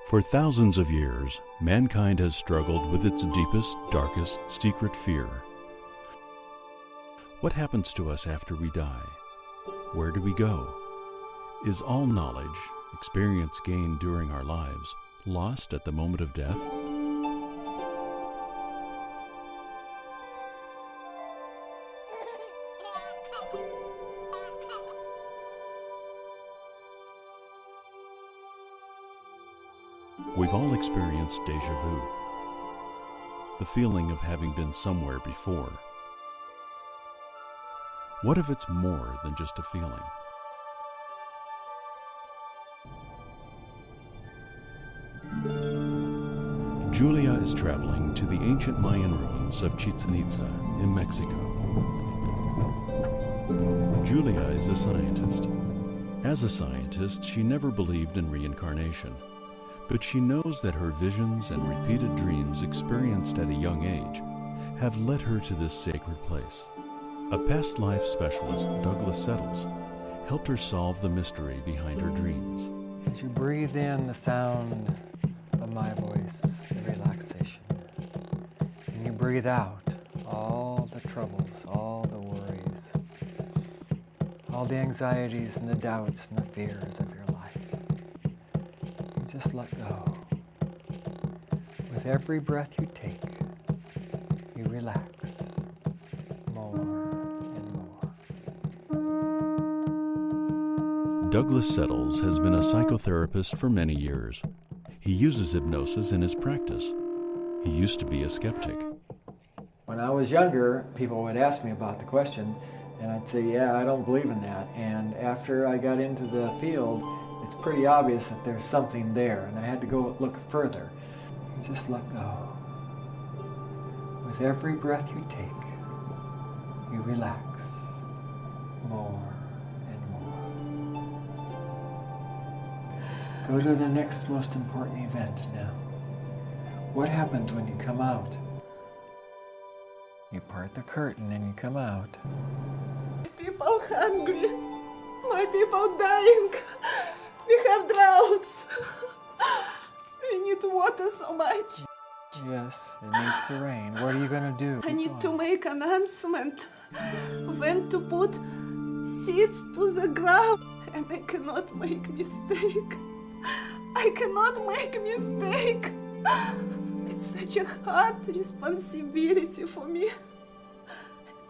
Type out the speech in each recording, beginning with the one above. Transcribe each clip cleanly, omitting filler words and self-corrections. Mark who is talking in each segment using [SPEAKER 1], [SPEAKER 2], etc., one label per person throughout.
[SPEAKER 1] For thousands of years, mankind has struggled with its deepest, darkest, secret fear. What happens to us after we die? Where do we go? Is all knowledge, experience gained during our lives, lost at the moment of death? We've all experienced déjà vu, the feeling of having been somewhere before. What if it's more than just a feeling? Julia is traveling to the ancient Mayan ruins of Chichen Itza in Mexico. Julia is a scientist. As a scientist, she never believed in reincarnation. But she knows that her visions and repeated dreams experienced at a young age have led her to this sacred place. A past life specialist, Douglas Settles, helped her solve the mystery behind her dreams.
[SPEAKER 2] As you breathe in the sound of my voice, the relaxation, and you breathe out all the troubles, all the worries, all the anxieties and the doubts and the fears of your life. Just let go. With every breath you take, you relax more and more.
[SPEAKER 1] Douglas Settles has been a psychotherapist for many years. He uses hypnosis in his practice. He used to be a skeptic.
[SPEAKER 2] When I was younger, people would ask me about the question, and I'd say, yeah, I don't believe in that. And after I got into the field, it's pretty obvious that there's something there, and I had to go look further. Just let go. With every breath you take, you relax more and more. Go to the next most important event now. What happens when you come out? You part the curtain and you come out.
[SPEAKER 3] People hungry. My people dying. We have droughts. We need water so much.
[SPEAKER 2] Yes, it needs to rain. What are you going to do?
[SPEAKER 3] I need to make announcement when to put seeds to the ground. And I cannot make mistake. I cannot make mistake. It's such a hard responsibility for me.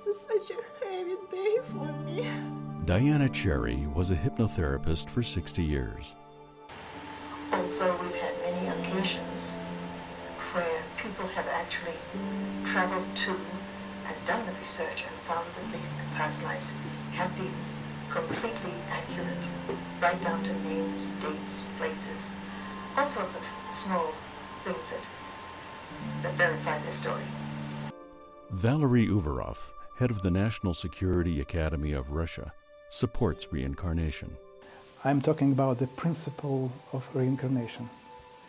[SPEAKER 3] It's such a heavy day for me.
[SPEAKER 1] Diana Cherry was a hypnotherapist for 60 years.
[SPEAKER 4] Although we've had many occasions where people have actually traveled to and done the research and found that the past lives have been completely accurate, right down to names, dates, places, all sorts of small things that verify their story.
[SPEAKER 1] Valery Uvarov, head of the National Security Academy of Russia, supports reincarnation.
[SPEAKER 5] I'm talking about the principle of reincarnation.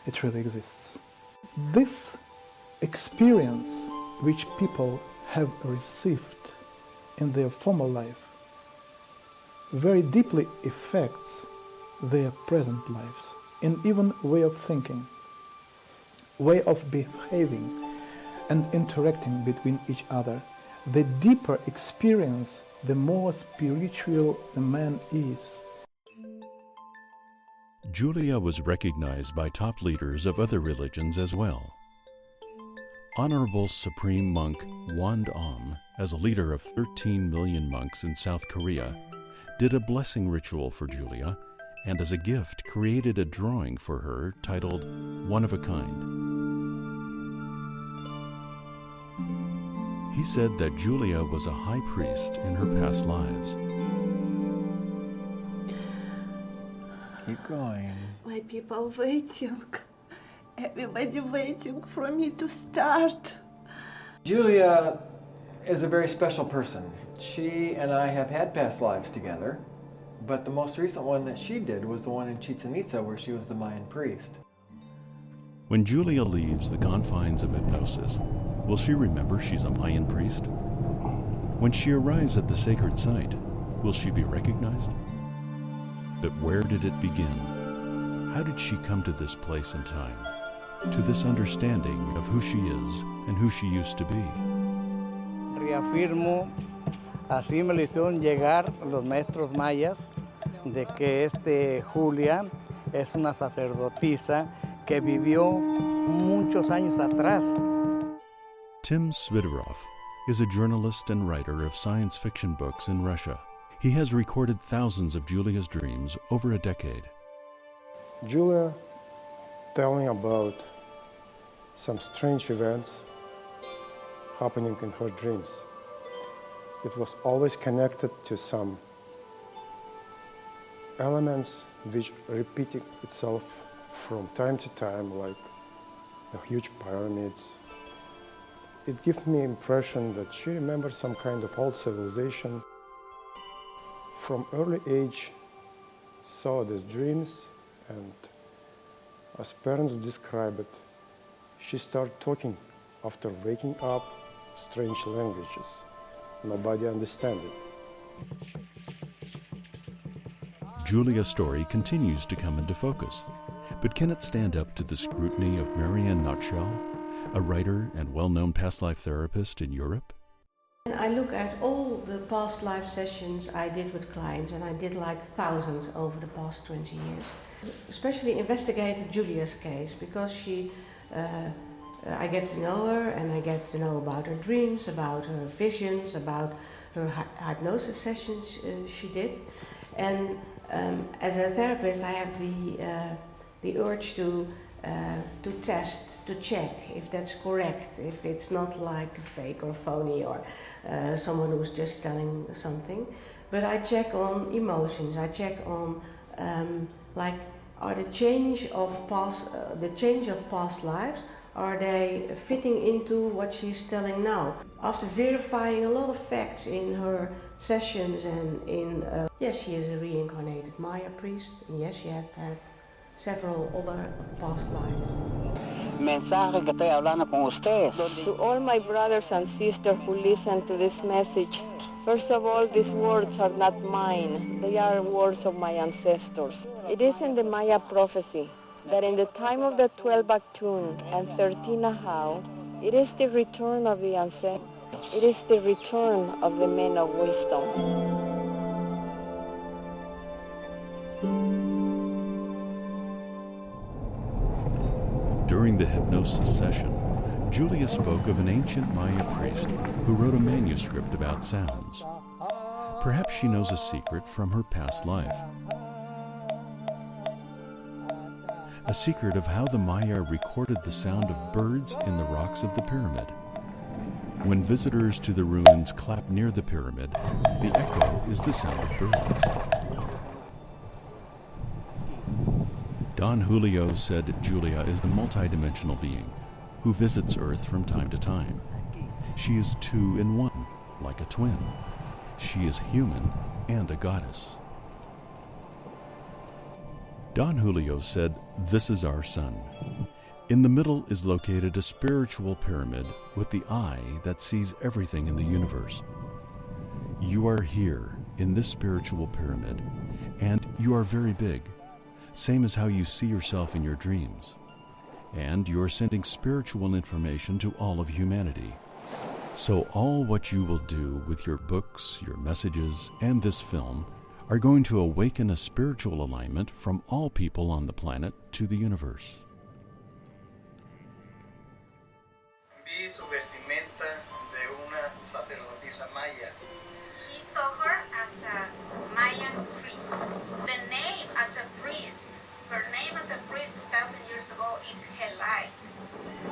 [SPEAKER 5] It really exists. This experience which people have received in their former life very deeply affects their present lives in even way of thinking, way of behaving and interacting between each other. The deeper experience, the more spiritual the man is.
[SPEAKER 1] Julia was recognized by top leaders of other religions as well. Honorable Supreme Monk Wand Om, as a leader of 13 million monks in South Korea, did a blessing ritual for Julia, and as a gift created a drawing for her titled One of a Kind. He said that Julia was a high priest in her past lives.
[SPEAKER 2] Keep going.
[SPEAKER 3] My people waiting. Everybody waiting for me to start.
[SPEAKER 2] Julia is a very special person. She and I have had past lives together, but the most recent one that she did was the one in Chichen Itza where she was the Mayan Priest.
[SPEAKER 1] When Julia leaves the confines of hypnosis, will she remember she's a Mayan priest? When she arrives at the sacred site, will she be recognized? But where did it begin? How did she come to this place in time, to this understanding of who she is and who she used to be?
[SPEAKER 6] Reafirmo, así me lo hicieron llegar los maestros mayas, de que Julia es una sacerdotisa que vivió muchos años atrás.
[SPEAKER 1] Tim SvadiHatra is a journalist and writer of science fiction books in Russia. He has recorded thousands of Julia's dreams over a decade.
[SPEAKER 7] Julia telling about some strange events happening in her dreams. It was always connected to some elements which repeating itself from time to time, like the huge pyramids. It gives me impression that she remembers some kind of old civilization. From early age, saw these dreams, and as parents describe it, she started talking after waking up strange languages. Nobody understands it.
[SPEAKER 1] Julia's story continues to come into focus, but can it stand up to the scrutiny of Mayan Nutshell, a writer and well-known past life therapist in Europe?
[SPEAKER 8] I look at all the past life sessions I did with clients, and I did like thousands over the past 20 years. Especially investigated Julia's case, because I get to know her, and I get to know about her dreams, about her visions, about her hypnosis sessions she did. And as a therapist, I have the urge to test, to check if that's correct, if it's not like fake or phony or someone who's just telling something. But I check on emotions. I check on are the change of past lives, are they fitting into what she's telling now? After verifying a lot of facts in her sessions and yes, she is a reincarnated Mayan Priest, and yes, she had several other past lives.
[SPEAKER 9] Mensaje que estoy hablando con ustedes.
[SPEAKER 10] To all my brothers and sisters who listen to this message, first of all, these words are not mine. They are words of my ancestors. It is in the Maya prophecy that in the time of the 12 Actun and 13 Ahau, it is the return of the ancestors. It is the return of the men of wisdom.
[SPEAKER 1] During the hypnosis session, Julia spoke of an ancient Maya priest who wrote a manuscript about sounds. Perhaps she knows a secret from her past life. A secret of how the Maya recorded the sound of birds in the rocks of the pyramid. When visitors to the ruins clap near the pyramid, the echo is the sound of birds. Don Julio said Julia is a multidimensional being who visits Earth from time to time. She is two in one, like a twin. She is human and a goddess. Don Julio said, "This is our sun. In the middle is located a spiritual pyramid with the eye that sees everything in the universe. You are here in this spiritual pyramid, and you are very big, same as how you see yourself in your dreams. And you are sending spiritual information to all of humanity. So all what you will do with your books, your messages, and this film are going to awaken a spiritual alignment from all people on the planet to the universe."
[SPEAKER 6] Vi su vestimenta de una sacerdotisa maya.
[SPEAKER 11] He saw her as a Mayan priest. The name as a priest, her name as a priest 2,000 years ago is Helai.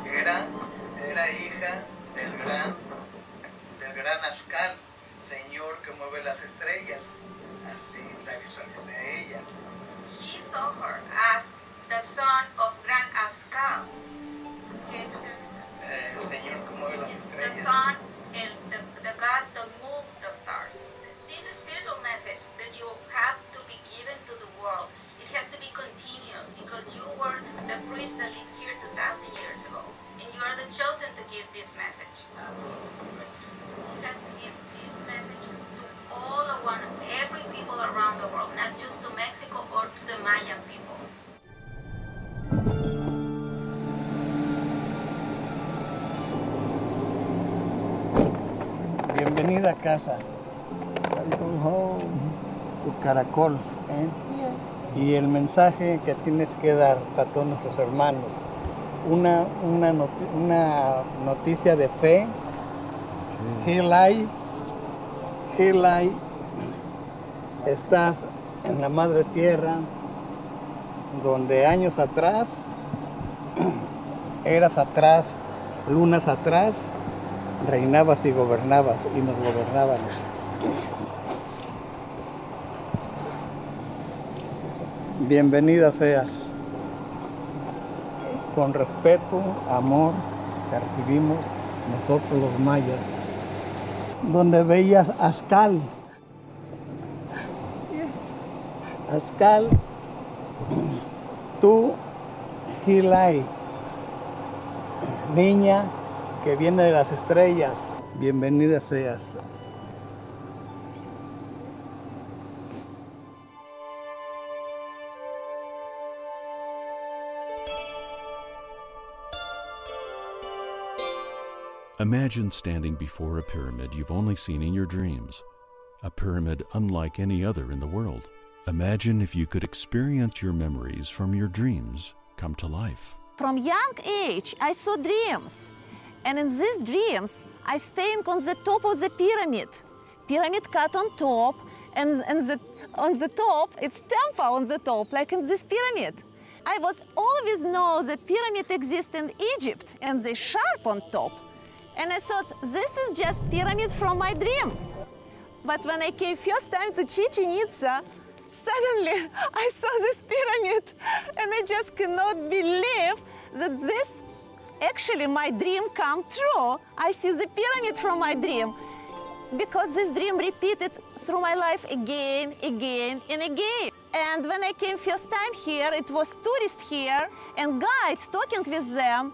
[SPEAKER 6] Era hija del gran Ascal, señor que mueve las estrellas. Así la visualicé a ella.
[SPEAKER 11] He saw her as the son of Gran Ascal. ¿Qué es el Gran Ascal?
[SPEAKER 6] El señor que mueve las estrellas.
[SPEAKER 11] The son, the God that moves the stars. This is a spiritual message that you have to be given to the world. It has to be continuous because you were the priest that lived here 2,000 years ago. And you are the chosen to give this message. He has to give this message to every people around the world, not just to Mexico or to the Mayan people.
[SPEAKER 6] Bienvenida a casa. Welcome home. Tu caracol. Y el mensaje que tienes que dar para todos nuestros hermanos. Una noticia de fe. Hilai, estás en la madre tierra, donde años atrás, eras atrás, lunas atrás, reinabas y gobernabas y nos gobernábamos. Bienvenida seas. Con respeto, amor, te recibimos nosotros los mayas. Donde veías Azcal. Azcal, tú, Hilai, niña que viene de las estrellas, bienvenida seas.
[SPEAKER 1] Imagine standing before a pyramid you've only seen in your dreams, a pyramid unlike any other in the world. Imagine if you could experience your memories from your dreams come to life.
[SPEAKER 3] From young age, I saw dreams. And in these dreams, I staying on the top of the pyramid. Pyramid cut on top, and on the top, it's temple on the top, like in this pyramid. I was always know that pyramid exists in Egypt, and they sharp on top. And I thought, this is just pyramid from my dream. But when I came first time to Chichen Itza, suddenly I saw this pyramid, and I just cannot believe that this, actually my dream come true. I see the pyramid from my dream, because this dream repeated through my life again, again, and again. And when I came first time here, it was tourist here, and guide talking with them.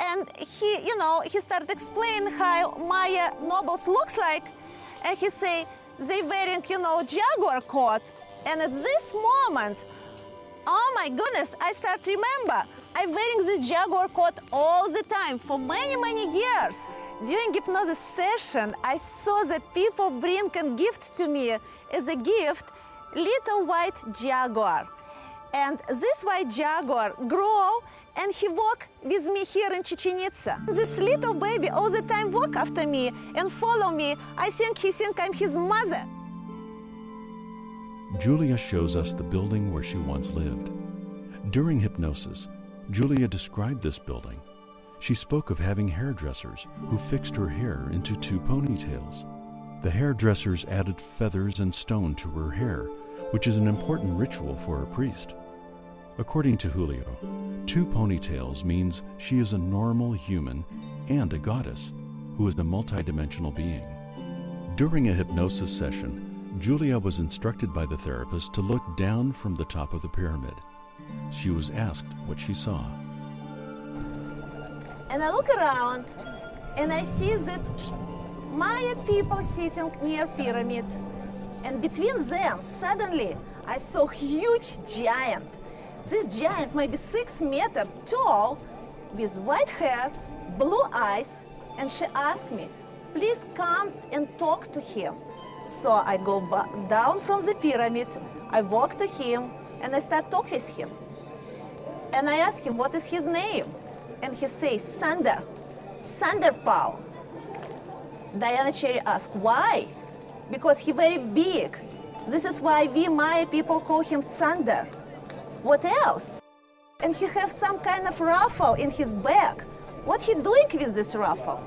[SPEAKER 3] And he started explaining how Maya nobles looks like. And he say, they wearing, jaguar coat. And at this moment, oh my goodness, I start remember, I'm wearing this jaguar coat all the time for many, many years. During hypnosis session, I saw that people bring a gift to me as a gift, little white jaguar. And this white jaguar grow, and he walk with me here in Chichen Itza. This little baby all the time walk after me and follow me. I think he think I'm his mother.
[SPEAKER 1] Julia shows us the building where she once lived. During hypnosis, Julia described this building. She spoke of having hairdressers who fixed her hair into 2 ponytails. The hairdressers added feathers and stone to her hair, which is an important ritual for a priest. According to Julio, 2 ponytails means she is a normal human and a goddess who is a multidimensional being. During a hypnosis session, Julia was instructed by the therapist to look down from the top of the pyramid. She was asked what she saw.
[SPEAKER 3] And I look around, and I see that Maya people sitting near pyramid. And between them, suddenly, I saw huge giant. This giant may be 6 meters tall, with white hair, blue eyes, and she asked me, please come and talk to him. So I go down from the pyramid, I walk to him, and I start talking with him. And I ask him, what is his name? And he says, Sander, Sander Paul. Diana Cherry asked, why? Because he very big. This is why we Maya people call him Sander. What else? And he have some kind of ruffle in his back. What he doing with this ruffle?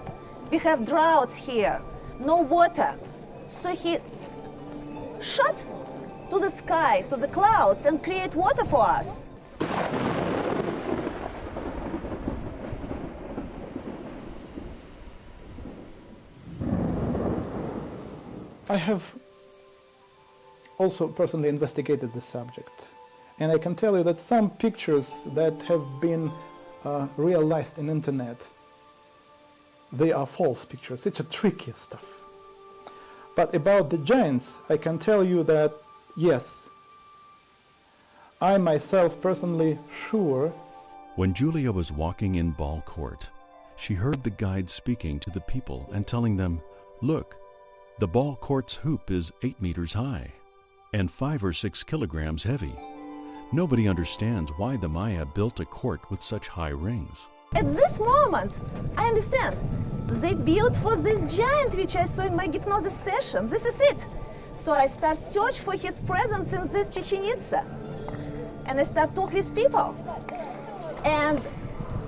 [SPEAKER 3] We have droughts here, no water. So he shot to the sky, to the clouds, and create water for us.
[SPEAKER 5] I have also personally investigated this subject, and I can tell you that some pictures that have been realized in internet, they are false pictures. It's a tricky stuff. But about the giants, I can tell you that yes, I myself personally sure.
[SPEAKER 1] When Julia was walking in Ball Court, she heard the guide speaking to the people and telling them, look, The ball court's hoop is 8 meters high and 5 or 6 kilograms heavy. Nobody understands why the Maya built a court with such high rings.
[SPEAKER 3] At this moment, I understand. They built for this giant which I saw in my hypnosis session. This is it. So I start search for his presence in this Chichen Itza. And I start talk with people. And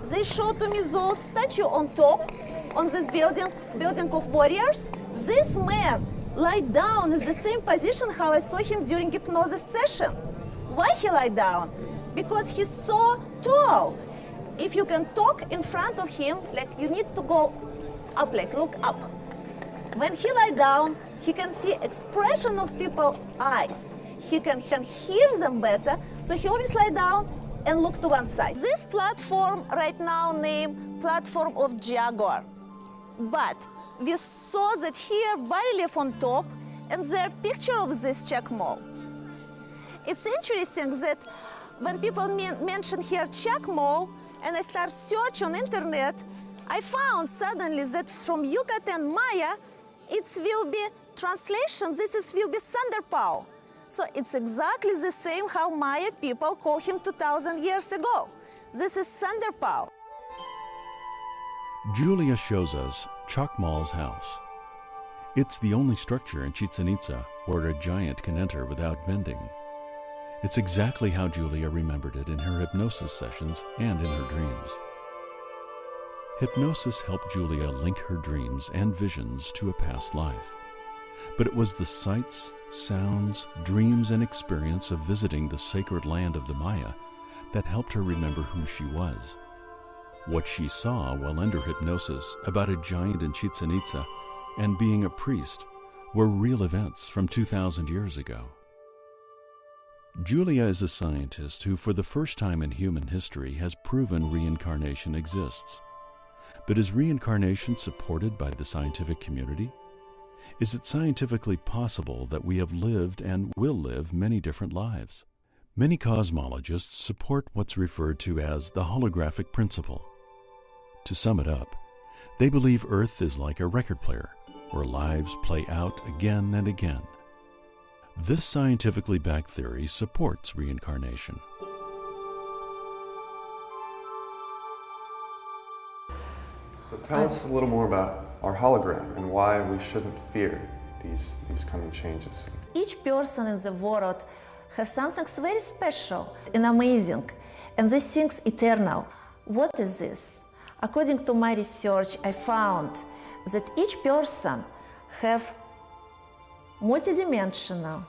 [SPEAKER 3] they show to me those statue on top, on this building of warriors. This man lie down in the same position how I saw him during hypnosis session. Why he lie down? Because he's so tall. If you can talk in front of him, like you need to go up, like look up. When he lie down, he can see expression of people's eyes. He can hear them better, so he always lie down and look to one side. This platform right now named Platform of Jaguar. But we saw that here barrelief on top and there picture of this Chacmo. It's interesting that when people mention here Chacmo and I start search on internet, I found suddenly that from Yucatan Maya, it will be translation, will be Thunderpaw. So it's exactly the same how Maya people call him 2,000 years ago. This is Thunderpaw.
[SPEAKER 1] Julia shows us Chacmal's house. It's the only structure in Chichen Itza where a giant can enter without bending. It's exactly how Julia remembered it in her hypnosis sessions and in her dreams. Hypnosis helped Julia link her dreams and visions to a past life. But it was the sights, sounds, dreams, and experience of visiting the sacred land of the Maya that helped her remember who she was. What she saw while under hypnosis about a giant in Chichen Itza and being a priest were real events from 2,000 years ago. Julia is a scientist who, for the first time in human history, has proven reincarnation exists. But is reincarnation supported by the scientific community? Is it scientifically possible that we have lived and will live many different lives? Many cosmologists support what's referred to as the holographic principle. To sum it up, they believe Earth is like a record player, where lives play out again and again. This scientifically backed theory supports reincarnation.
[SPEAKER 12] So tell us a little more about our hologram and why we shouldn't fear these coming changes.
[SPEAKER 3] Each person in the world has something very special and amazing, and these things eternal. What is this? According to my research, I found that each person have multidimensional,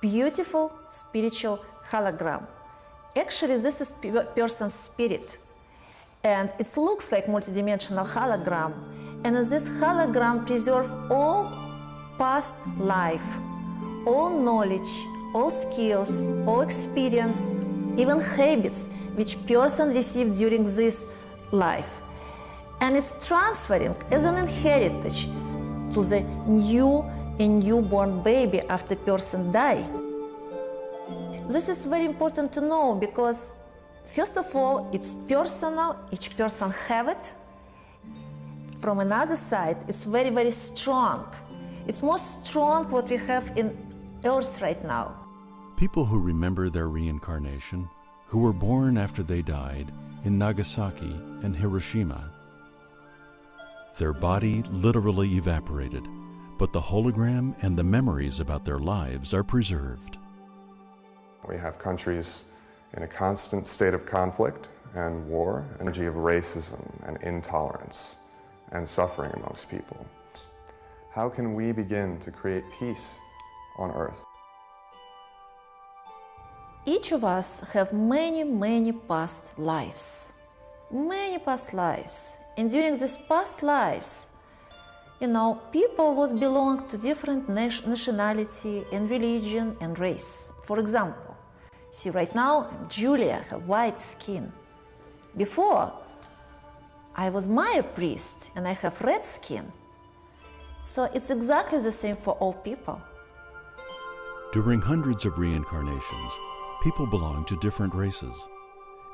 [SPEAKER 3] beautiful spiritual hologram. Actually, this is person's spirit. And it looks like multidimensional hologram. And in this hologram preserve all past life, all knowledge, all skills, all experience, even habits which person received during this life. And it's transferring as an inheritance to the newborn baby after person die. This is very important to know because first of all, it's personal, each person have it. From another side, it's very, very strong. It's more strong what we have in Earth right now.
[SPEAKER 1] People who remember their reincarnation, who were born after they died in Nagasaki and Hiroshima, their body literally evaporated, but the hologram and the memories about their lives are preserved.
[SPEAKER 12] We have countries in a constant state of conflict and war, energy of racism and intolerance and suffering amongst people. How can we begin to create peace on Earth?
[SPEAKER 3] Each of us have many, many past lives. Many past lives. And during these past lives, people would belong to different nationality and religion and race. For example, see right now, I'm Julia, have white skin. Before, I was Mayan Priest and I have red skin. So it's exactly the same for all people.
[SPEAKER 1] During hundreds of reincarnations, people belong to different races.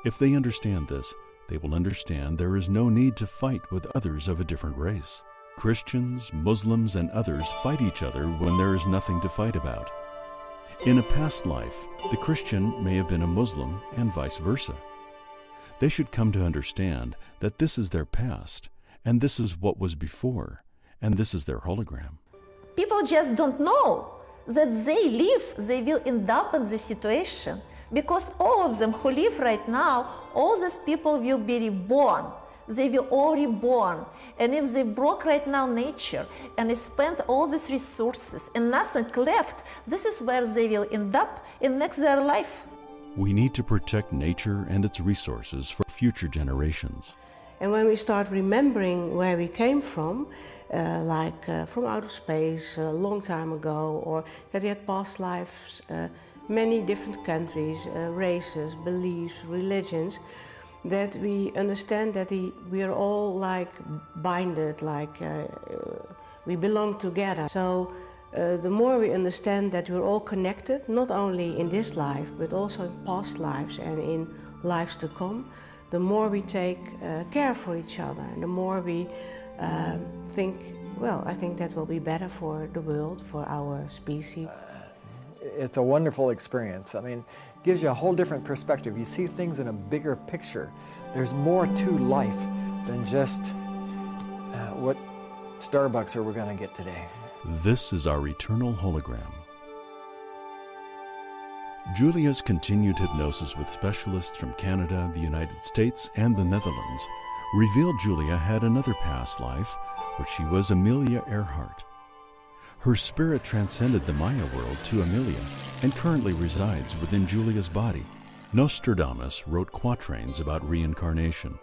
[SPEAKER 1] If they understand this, they will understand there is no need to fight with others of a different race. Christians, Muslims, and others fight each other when there is nothing to fight about. In a past life, the Christian may have been a Muslim and vice versa. They should come to understand that this is their past, and this is what was before, and this is their hologram.
[SPEAKER 13] People just don't know that they will end up in this situation, because all of them who live right now, all these people will be reborn. They will all reborn. And if they broke right now nature and they spent all these resources and nothing left, this is where they will end up in next their life.
[SPEAKER 1] We need to protect nature and its resources for future generations.
[SPEAKER 8] And when we start remembering where we came from, from outer space a long time ago, or that we had past lives, many different countries, races, beliefs, religions, that we understand that we are all like binded, we belong together. So the more we understand that we're all connected, not only in this life, but also in past lives and in lives to come, the more we take care for each other, and the more we think, well, I think that will be better for the world, for our species.
[SPEAKER 2] It's a wonderful experience. I mean, it gives you a whole different perspective. You see things in a bigger picture. There's more to life than just what Starbucks are we going to get today.
[SPEAKER 1] This is our eternal hologram. Julia's continued hypnosis with specialists from Canada, the United States, and the Netherlands revealed Julia had another past life where she was Amelia Earhart. Her spirit transcended the Maya world to Amelia and currently resides within Julia's body. Nostradamus wrote quatrains about reincarnation.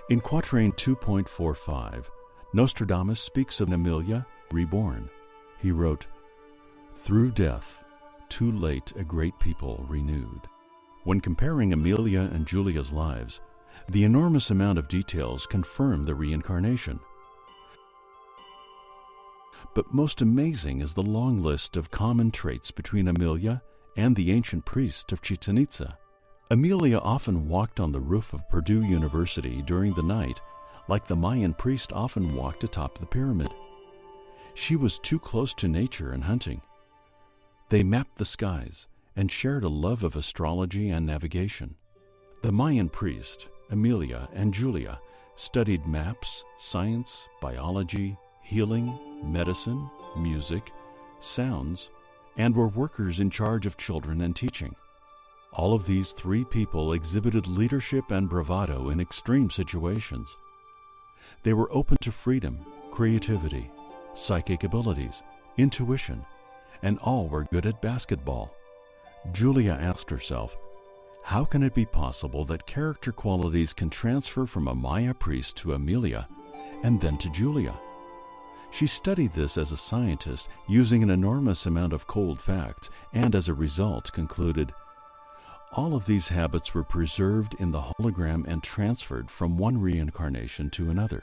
[SPEAKER 1] In quatrain 2.45, Nostradamus speaks of Amelia reborn. He wrote, "Through death, too late a great people renewed." When comparing Amelia and Julia's lives, the enormous amount of details confirm the reincarnation. But most amazing is the long list of common traits between Amelia and the ancient priest of Chichen Itza. Amelia often walked on the roof of Purdue University during the night, like the Mayan priest often walked atop the pyramid. She was too close to nature and hunting. They mapped the skies and shared a love of astrology and navigation. The Mayan priest, Amelia, and Julia studied maps, science, biology, healing, medicine, music, sounds, and were workers in charge of children and teaching. All of these three people exhibited leadership and bravado in extreme situations. They were open to freedom, creativity, psychic abilities, intuition, and all were good at basketball. Julia asked herself, how can it be possible that character qualities can transfer from a Maya priest to Amelia and then to Julia? She studied this as a scientist using an enormous amount of cold facts and as a result concluded, all of these habits were preserved in the hologram and transferred from one reincarnation to another.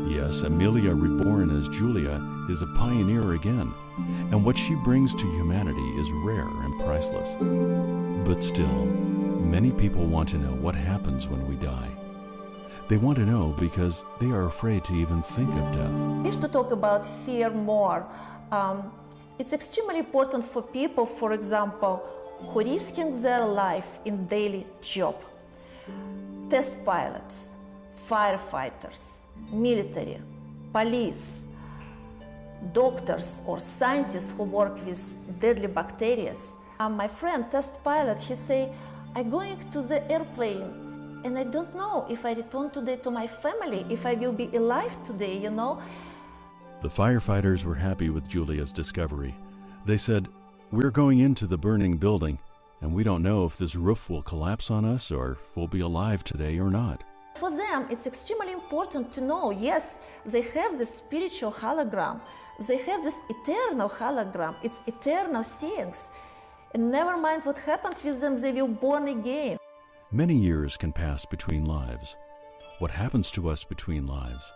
[SPEAKER 1] Yes, Amelia reborn as Julia is a pioneer again, and what she brings to humanity is rare and priceless. But still, many people want to know what happens when we die. They want to know because they are afraid to even think of death.
[SPEAKER 13] I wish to talk about fear more. It's extremely important for people, for example, who are risking their life in daily job. Test pilots, firefighters, military, police, doctors or scientists who work with deadly bacteria. My friend, test pilot, he say, I'm going to the airplane and I don't know if I return today to my family, if I will be alive today, you know.
[SPEAKER 1] The firefighters were happy with Julia's discovery. They said, we're going into the burning building, and we don't know if this roof will collapse on us or if we'll be alive today or not.
[SPEAKER 13] For them, it's extremely important to know, yes, they have this spiritual hologram, they have this eternal hologram, it's eternal things. And never mind what happened with them, they will born again.
[SPEAKER 1] Many years can pass between lives. What happens to us between lives?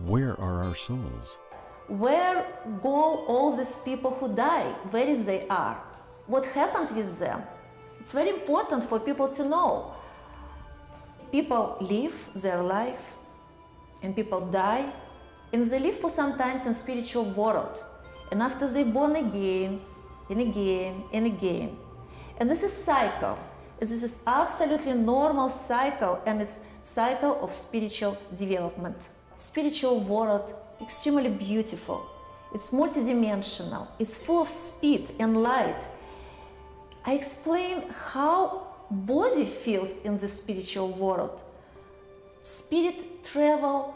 [SPEAKER 1] Where are our souls?
[SPEAKER 13] Where go all these people who die? Where is they are? What happened with them? It's very important for people to know. People live their life and people die and they live for some time in spiritual world. And after they're born again, and again, and again. And this is cycle. This is absolutely normal cycle, and it's cycle of spiritual development. Spiritual world, extremely beautiful. It's multidimensional. It's full of speed and light. I explain how body feels in the spiritual world. Spirit travel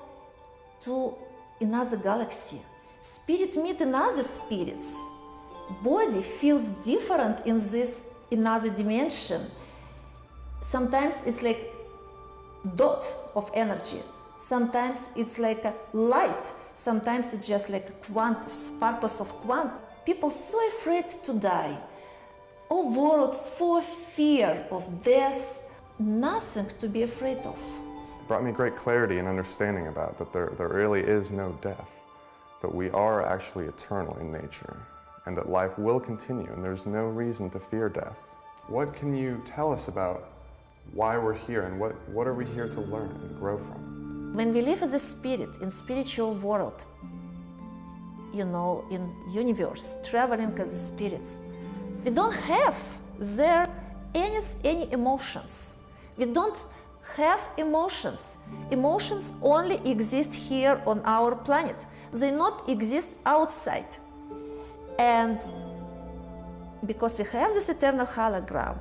[SPEAKER 13] to another galaxy. Spirit meet another spirits. Body feels different in this another dimension. Sometimes it's like dot of energy. Sometimes it's like a light. Sometimes it's just like a quant, sparkles of quant. People so afraid to die. Oh, world full of fear of death. Nothing to be afraid of.
[SPEAKER 12] It brought me great clarity and understanding about that there really is no death, that we are actually eternal in nature, and that life will continue, and there's no reason to fear death. What can you tell us about why we're here, and what are we here to learn and grow from?
[SPEAKER 13] When we live as a spirit in spiritual world, you know, in universe, traveling as a spirits, we don't have there any emotions. We don't have emotions. Emotions only exist here on our planet. They not exist outside. And because we have this eternal hologram,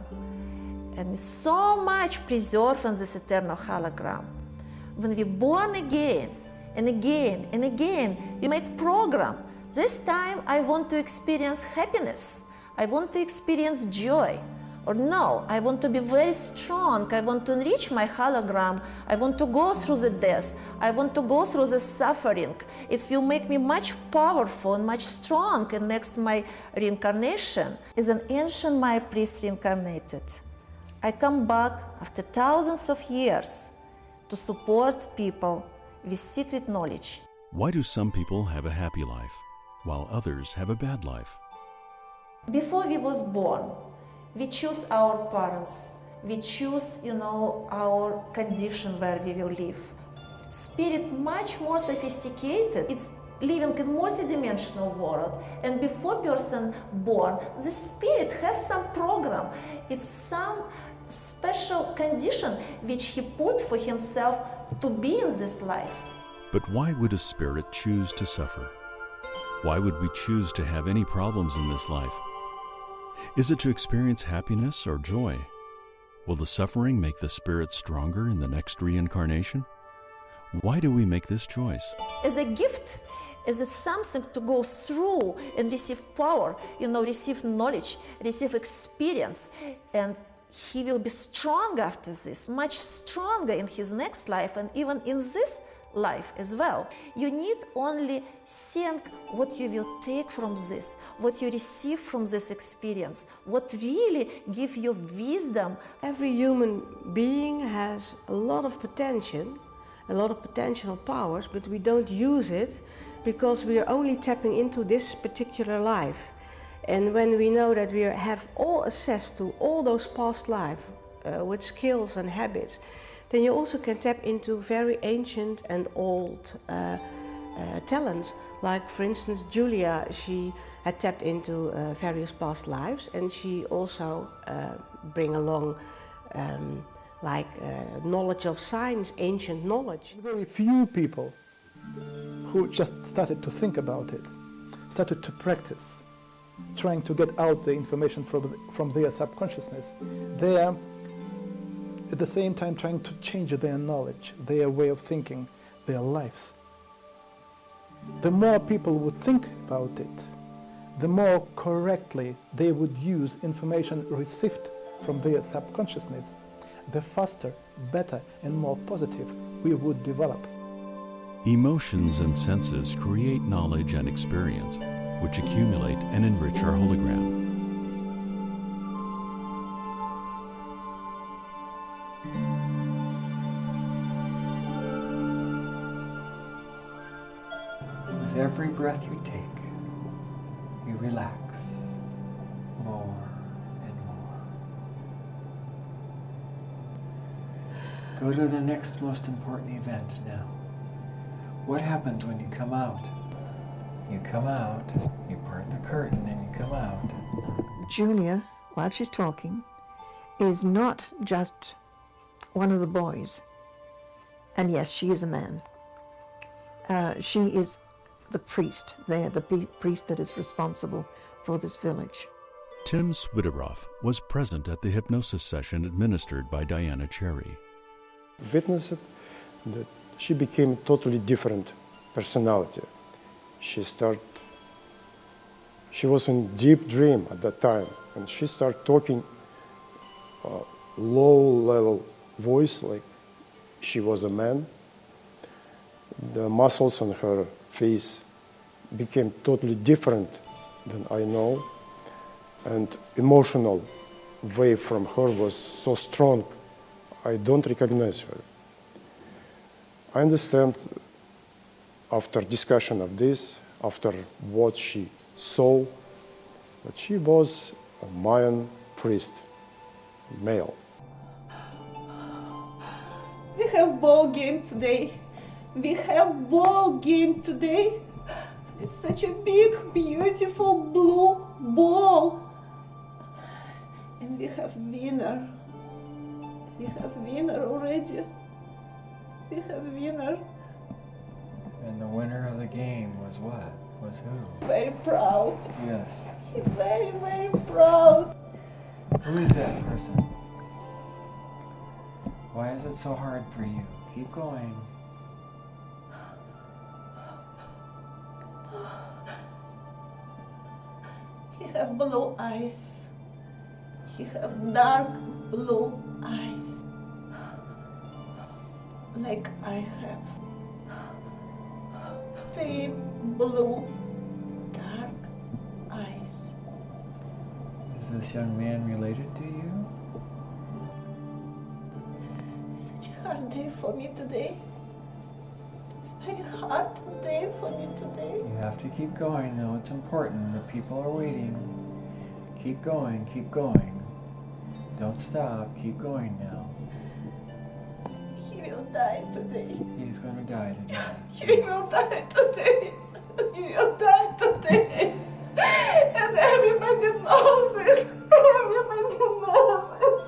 [SPEAKER 13] and so much preserved in this eternal hologram, when we're born again and again and again, we make program. This time I want to experience happiness. I want to experience joy. Or no, I want to be very strong. I want to enrich my hologram. I want to go through the death. I want to go through the suffering. It will make me much powerful and much strong. And next, my reincarnation is an ancient Mayan Priest reincarnated. I come back after thousands of years to support people with secret knowledge.
[SPEAKER 1] Why do some people have a happy life, while others have a bad life?
[SPEAKER 13] Before we was born, we choose our parents. We choose, our condition where we will live. Spirit much more sophisticated. It's living in multidimensional world. And before person born, the spirit has some program. It's some special condition which he put for himself to be in this life.
[SPEAKER 1] But why would a spirit choose to suffer? Why would we choose to have any problems in this life? Is it to experience happiness or joy? Will the suffering make the spirit stronger in the next reincarnation? Why do we make this choice?
[SPEAKER 13] As a gift, is it something to go through and receive power, receive knowledge, receive experience, and he will be strong after this, much stronger in his next life and even in this life as well. You need only think what you will take from this, what you receive from this experience, what really give you wisdom.
[SPEAKER 8] Every human being has a lot of potential, a lot of potential powers, but we don't use it because we are only tapping into this particular life. And when we know that we have all access to all those past lives with skills and habits, then you also can tap into very ancient and old talents. Like, for instance, Julia, she had tapped into various past lives, and she also bring along knowledge of science, ancient knowledge.
[SPEAKER 5] Very few people who just started to think about it, started to practice, trying to get out the information from their subconsciousness. They are at the same time trying to change their knowledge, their way of thinking, their lives. The more people would think about it, the more correctly they would use information received from their subconsciousness, the faster, better, and more positive we would develop.
[SPEAKER 1] Emotions and senses create knowledge and experience, which accumulate and enrich our hologram.
[SPEAKER 2] With every breath you take, you relax more and more. Go to the next most important event now. What happens when you come out? You come out, you part the curtain, and you come out.
[SPEAKER 4] Julia, while she's talking, is not just one of the boys. And yes, she is a man. She is the priest there, the priest that is responsible for this village.
[SPEAKER 1] Tim Swideroff was present at the hypnosis session administered by Diana Cherry.
[SPEAKER 7] Witnessed that she became a totally different personality. She was in deep dream at that time, and she started talking low-level voice like she was a man. The muscles on her face became totally different than I know, and emotional wave from her was so strong, I don't recognize her. I understand after discussion of this, after what she saw, that she was a Mayan priest, male.
[SPEAKER 3] We have ball game today. We have ball game today. It's such a big, beautiful blue ball. And we have winner. We have winner already. We have winner.
[SPEAKER 2] And the winner of the game was what? Was who?
[SPEAKER 3] Very proud.
[SPEAKER 2] Yes.
[SPEAKER 3] He's very, very proud.
[SPEAKER 2] Who is that person? Why is it so hard for you? Keep going.
[SPEAKER 3] He have blue eyes. He have dark blue eyes. Like I have. Same blue, dark eyes.
[SPEAKER 2] Is this young man related to you?
[SPEAKER 3] Such a hard day for me today. It's a very hard day for me today.
[SPEAKER 2] You have to keep going, though. It's important. The people are waiting. Keep going, keep going. Don't stop. Keep going now.
[SPEAKER 3] He will die today.
[SPEAKER 2] He's going to die today.
[SPEAKER 3] He will die today. He will die today. And everybody knows it. Everybody knows it.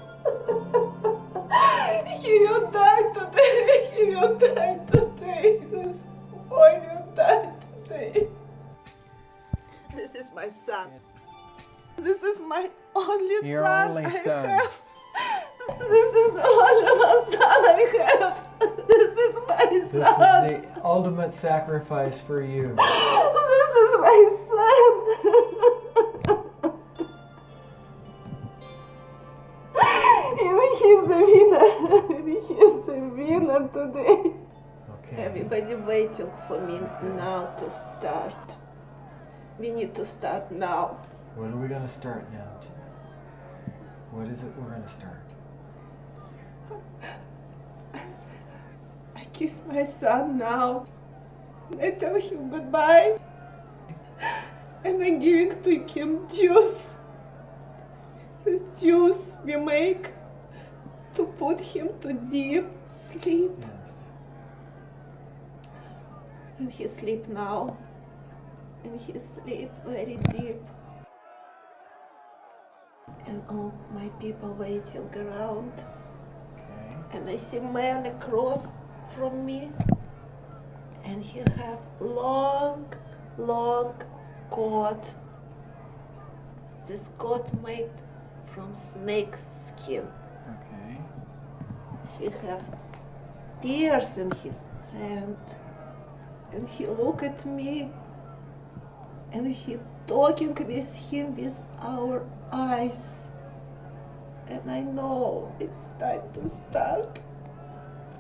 [SPEAKER 3] He will die today. He will die today. This boy will die today. This is my son. This is my only
[SPEAKER 2] Your
[SPEAKER 3] son
[SPEAKER 2] only
[SPEAKER 3] I
[SPEAKER 2] son.
[SPEAKER 3] have. This is only one son I have. This is my
[SPEAKER 2] This
[SPEAKER 3] son.
[SPEAKER 2] is the ultimate sacrifice for you.
[SPEAKER 3] This is my son. And he's a winner. And he's a winner today.
[SPEAKER 2] Okay.
[SPEAKER 3] Everybody waiting for me now to start. We need to start now.
[SPEAKER 2] What are we going to start now, Tim? What is it we're going to start?
[SPEAKER 3] I kiss my son now. I tell him goodbye. And I'm giving to him juice. This juice we make to put him to deep sleep.
[SPEAKER 2] Yes.
[SPEAKER 3] And he sleep now. And he sleep very deep. And all my people waiting around.
[SPEAKER 2] Okay.
[SPEAKER 3] And I see man across from me. And he have long, long coat. This coat made from snake skin.
[SPEAKER 2] Okay.
[SPEAKER 3] He have spears in his hand. And he look at me. And he talking with him with our eyes. And I know it's time to start.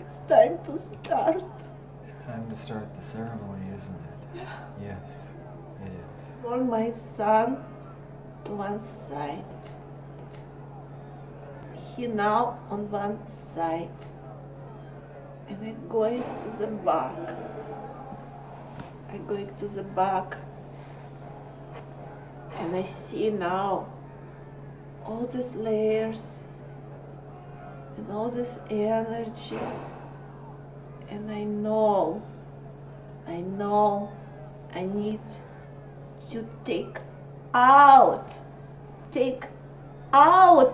[SPEAKER 3] It's time to start.
[SPEAKER 2] It's time to start the ceremony, isn't it? Yes, it is.
[SPEAKER 3] For my son to one side. He now on one side. And I'm going to the back. I'm going to the back. And I see now all these layers and all this energy. And I know I know I need to take out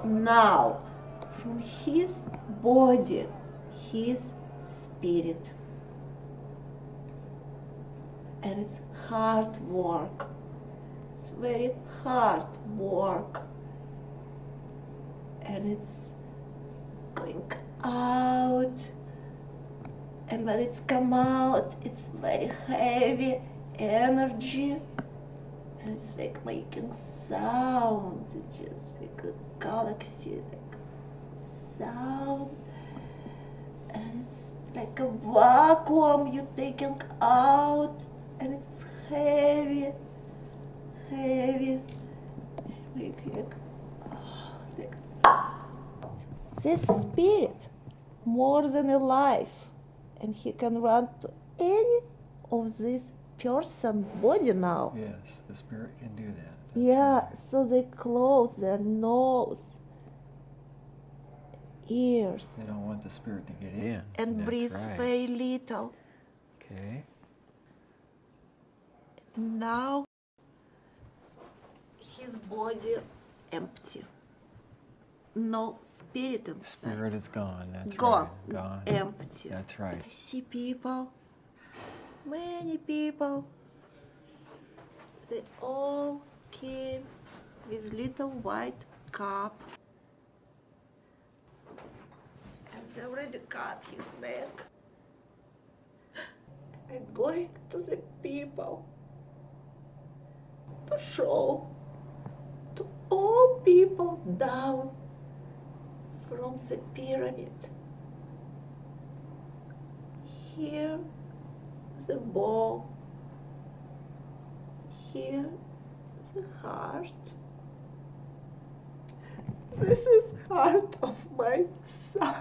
[SPEAKER 3] now from his body, his spirit. And it's hard work. It's very hard work. And it's going out. And when it's come out, it's very heavy energy. And it's like making sound, just like a galaxy, like sound. And it's like a vacuum you're taking out, and it's heavy. This spirit, more than alive, and he can run to any of this person body now.
[SPEAKER 2] Yes, the spirit can do that.
[SPEAKER 3] Yeah, so they close their nose, ears.
[SPEAKER 2] They don't want the spirit to get in.
[SPEAKER 3] And
[SPEAKER 2] That's
[SPEAKER 3] breathe
[SPEAKER 2] right.
[SPEAKER 3] very little.
[SPEAKER 2] Okay.
[SPEAKER 3] And now his body empty. No spirit inside.
[SPEAKER 2] Spirit is gone. That's
[SPEAKER 3] Gone.
[SPEAKER 2] right. Gone.
[SPEAKER 3] Empty.
[SPEAKER 2] That's right.
[SPEAKER 3] I see people, many people, they all came with little white cup. And they already cut his neck. And going to the people to show to all people down from the pyramid. Here the bow, here the heart. This is heart of my son.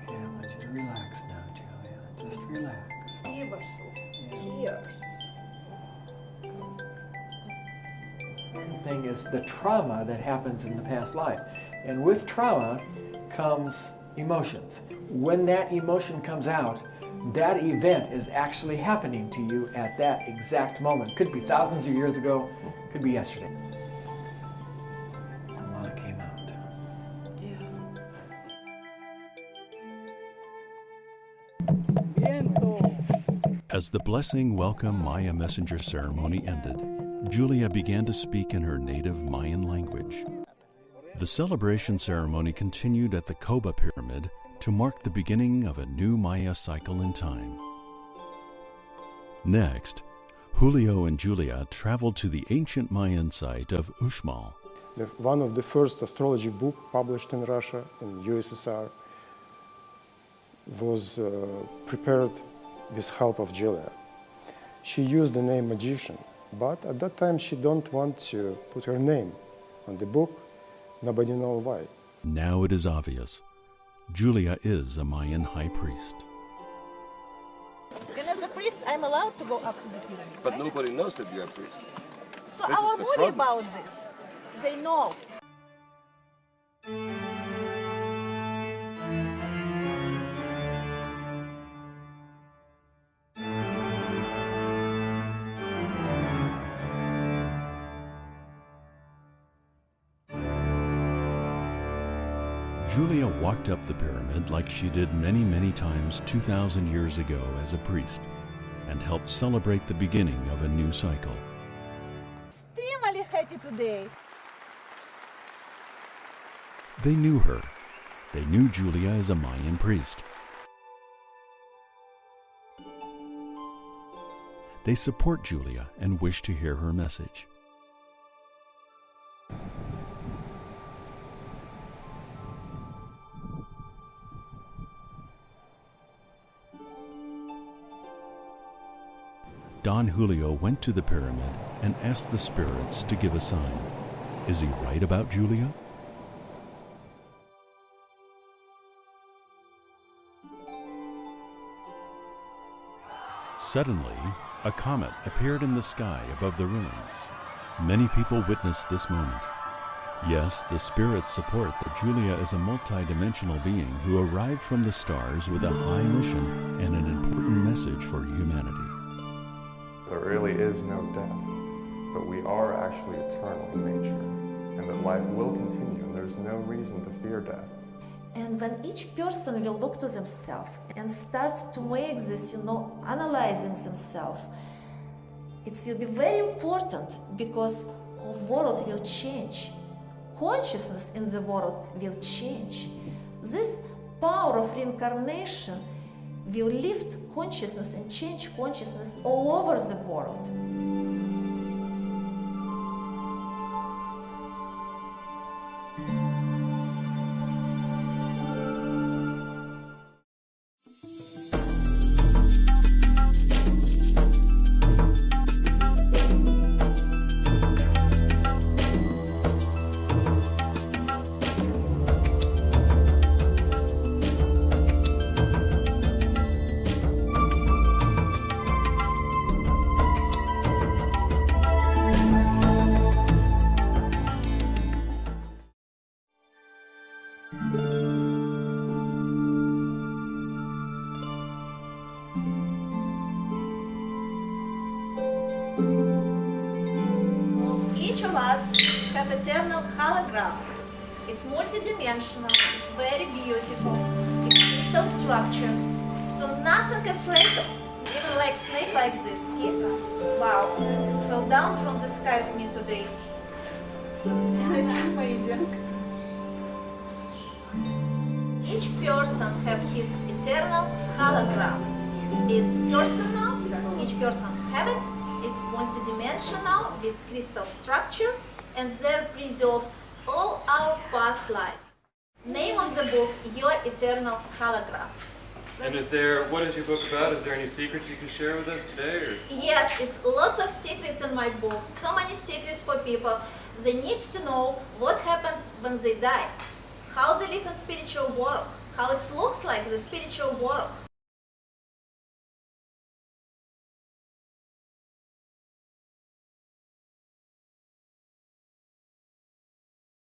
[SPEAKER 2] Okay, I want you to relax now, Julia. Just relax.
[SPEAKER 3] Rivers of tears.
[SPEAKER 2] The thing is the trauma that happens in the past life. And with trauma comes emotions. When that emotion comes out, that event is actually happening to you at that exact moment. Could be thousands of years ago, could be yesterday. Well, it came out.
[SPEAKER 1] As the blessing welcome Maya messenger ceremony ended, Julia began to speak in her native Mayan language. The celebration ceremony continued at the Koba pyramid to mark the beginning of a new Maya cycle in time. Next, Julio and Julia traveled to the ancient Mayan site of Uxmal.
[SPEAKER 7] One of the first astrology books published in Russia, in USSR, was prepared with help of Julia. She used the name magician, but at that time she don't want to put her name on the book. Nobody knows why.
[SPEAKER 1] Now it is obvious. Julia is a Mayan high priest.
[SPEAKER 13] And as a priest, I'm allowed to go up to the pyramid.
[SPEAKER 14] But nobody knows that you're a priest.
[SPEAKER 13] So
[SPEAKER 14] This
[SPEAKER 13] our
[SPEAKER 14] is the
[SPEAKER 13] worry
[SPEAKER 14] problem.
[SPEAKER 13] about this, they know.
[SPEAKER 1] Julia walked up the pyramid like she did many, many times 2,000 years ago as a priest, and helped celebrate the beginning of a new cycle.
[SPEAKER 3] Extremely happy today.
[SPEAKER 1] They knew her. They knew Julia as a Mayan priest. They support Julia and wish to hear her message. Don Julio went to the pyramid and asked the spirits to give a sign. Is he right about Julia? Suddenly, a comet appeared in the sky above the ruins. Many people witnessed this moment. Yes, the spirits support that Julia is a multidimensional being who arrived from the stars with a high mission and an important message for humanity.
[SPEAKER 12] There really is no death, but we are actually eternal in nature, and that life will continue, and there's no reason to fear death.
[SPEAKER 13] And when each person will look to themselves and start to make this, analyzing themselves, it will be very important because the world will change. Consciousness in the world will change. This power of reincarnation will lift consciousness and change consciousness all over the world.
[SPEAKER 15] Each of us have eternal hologram. It's multidimensional, it's very beautiful, it's crystal structure, so nothing afraid of. Even like snake like this, see? Wow, it fell down from the sky with me today. And it's amazing. Each person have his eternal hologram. It's personal, each person have it. It's multidimensional with crystal structure, and there preserve all our past life. Name of the book, Your Eternal Hologram.
[SPEAKER 16] And what is your book about? Is there any secrets you can share with us today? Or?
[SPEAKER 15] Yes, it's lots of secrets in my book. So many secrets for people. They need to know what happened when they die, how they live in spiritual world, how it looks like the spiritual world.